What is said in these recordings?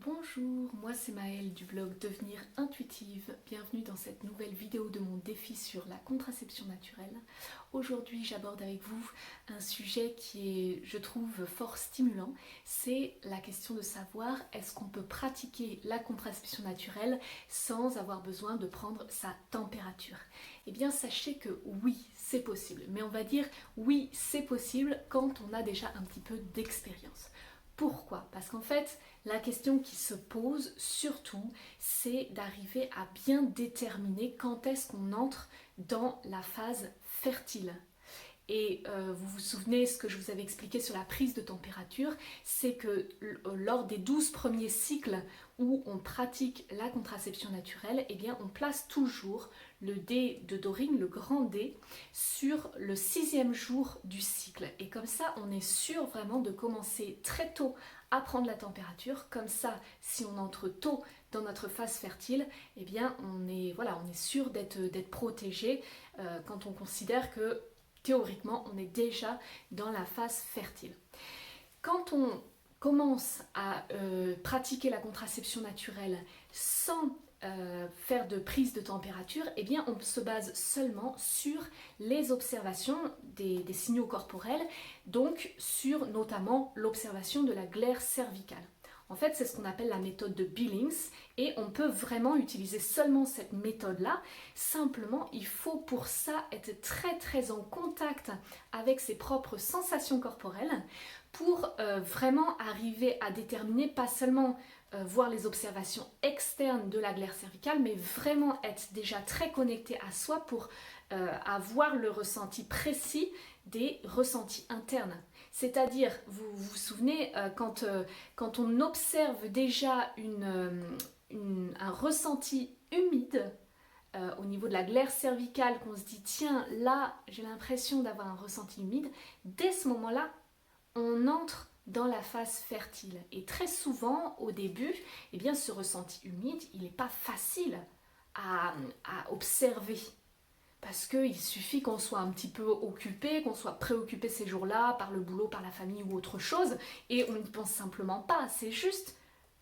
Bonjour, moi c'est Maëlle du blog Devenir Intuitive. Bienvenue dans cette nouvelle vidéo de mon défi sur la contraception naturelle. Aujourd'hui j'aborde avec vous un sujet qui est, je trouve, fort stimulant. C'est la question de savoir est-ce qu'on peut pratiquer la contraception naturelle sans avoir besoin de prendre sa température. Eh bien sachez que oui, c'est possible. Mais on va dire oui, c'est possible quand on a déjà un petit peu d'expérience. Pourquoi? Parce qu'en fait, la question qui se pose surtout, c'est d'arriver à bien déterminer quand est-ce qu'on entre dans la phase fertile. Et vous vous souvenez ce que je vous avais expliqué sur la prise de température, c'est que lors des 12 premiers cycles où on pratique la contraception naturelle, eh bien on place toujours le dé de Dorine, le grand dé, sur le 6e jour du cycle. Et comme ça, on est sûr vraiment de commencer très tôt à prendre la température. Comme ça, si on entre tôt dans notre phase fertile, eh bien on est sûr d'être protégé quand on considère que théoriquement, on est déjà dans la phase fertile. Quand on commence à pratiquer la contraception naturelle sans faire de prise de température, eh bien on se base seulement sur les observations des signaux corporels, donc sur notamment l'observation de la glaire cervicale. En fait, c'est ce qu'on appelle la méthode de Billings et on peut vraiment utiliser seulement cette méthode-là. Simplement, il faut pour ça être très en contact avec ses propres sensations corporelles pour vraiment arriver à déterminer, pas seulement voir les observations externes de la glaire cervicale, mais vraiment être déjà très connecté à soi pour avoir le ressenti précis des ressentis internes. C'est-à-dire, vous vous souvenez, quand on observe déjà un ressenti humide au niveau de la glaire cervicale, qu'on se dit tiens, là j'ai l'impression d'avoir un ressenti humide, dès ce moment-là, on entre dans la phase fertile. Et très souvent, au début, eh bien, ce ressenti humide, il n'est pas facile à observer. Parce qu'il suffit qu'on soit un petit peu occupé, qu'on soit préoccupé ces jours-là par le boulot, par la famille ou autre chose, et on ne pense simplement pas. C'est juste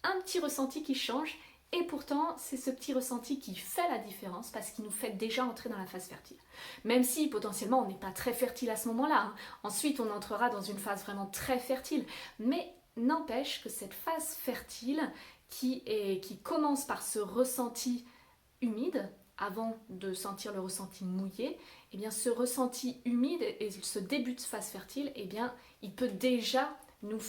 un petit ressenti qui change, et pourtant c'est ce petit ressenti qui fait la différence parce qu'il nous fait déjà entrer dans la phase fertile. Même si potentiellement on n'est pas très fertile à ce moment-là, hein. Ensuite on entrera dans une phase vraiment très fertile, mais n'empêche que cette phase fertile qui commence par ce ressenti humide, avant de sentir le ressenti mouillé, eh bien ce ressenti humide et ce début de phase fertile, eh bien il peut déjà nous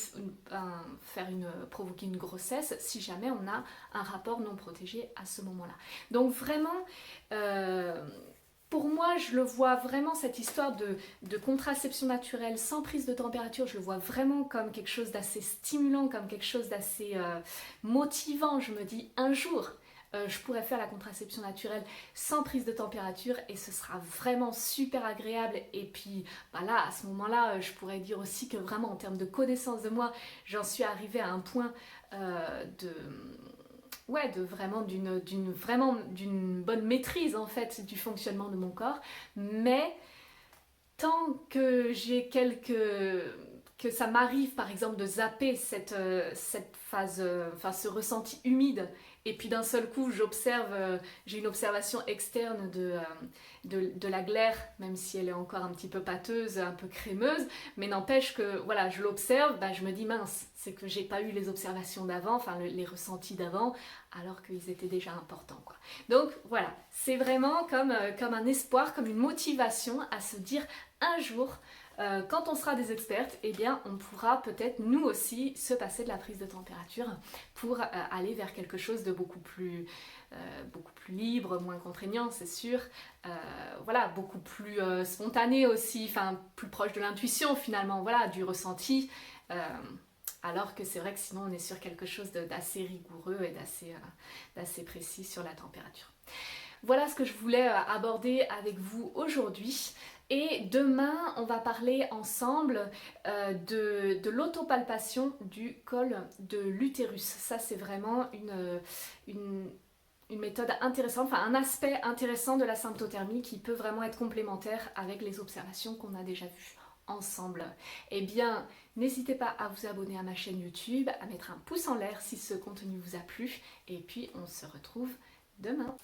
provoquer une grossesse si jamais on a un rapport non protégé à ce moment-là. Donc vraiment, pour moi, je le vois vraiment, cette histoire de contraception naturelle sans prise de température, je le vois vraiment comme quelque chose d'assez stimulant, comme quelque chose d'assez motivant. Je me dis, un jour, je pourrais faire la contraception naturelle sans prise de température et ce sera vraiment super agréable. Et puis là, à ce moment-là, je pourrais dire aussi que vraiment en termes de connaissance de moi, j'en suis arrivée à un point d'une bonne maîtrise en fait du fonctionnement de mon corps. Mais tant que que ça m'arrive par exemple de zapper cette phase, ce ressenti humide, et puis d'un seul coup j'ai une observation externe de la glaire, même si elle est encore un petit peu pâteuse, un peu crémeuse, mais n'empêche que voilà, je l'observe, je me dis mince, c'est que j'ai pas eu les observations d'avant, les ressentis d'avant, alors qu'ils étaient déjà importants, quoi. Donc voilà, c'est vraiment comme un espoir, comme une motivation à se dire un jour, quand on sera des expertes, eh bien, on pourra peut-être nous aussi se passer de la prise de température pour aller vers quelque chose de beaucoup plus libre, moins contraignant, c'est sûr. Beaucoup plus spontané aussi, plus proche de l'intuition finalement, du ressenti. Alors que c'est vrai que sinon on est sur quelque chose d'assez rigoureux et d'assez précis sur la température. Voilà ce que je voulais aborder avec vous aujourd'hui. Et demain, on va parler ensemble de l'autopalpation du col de l'utérus. Ça, c'est vraiment une méthode intéressante, un aspect intéressant de la symptothermie qui peut vraiment être complémentaire avec les observations qu'on a déjà vues ensemble. Eh bien, n'hésitez pas à vous abonner à ma chaîne YouTube, à mettre un pouce en l'air si ce contenu vous a plu, et puis on se retrouve demain.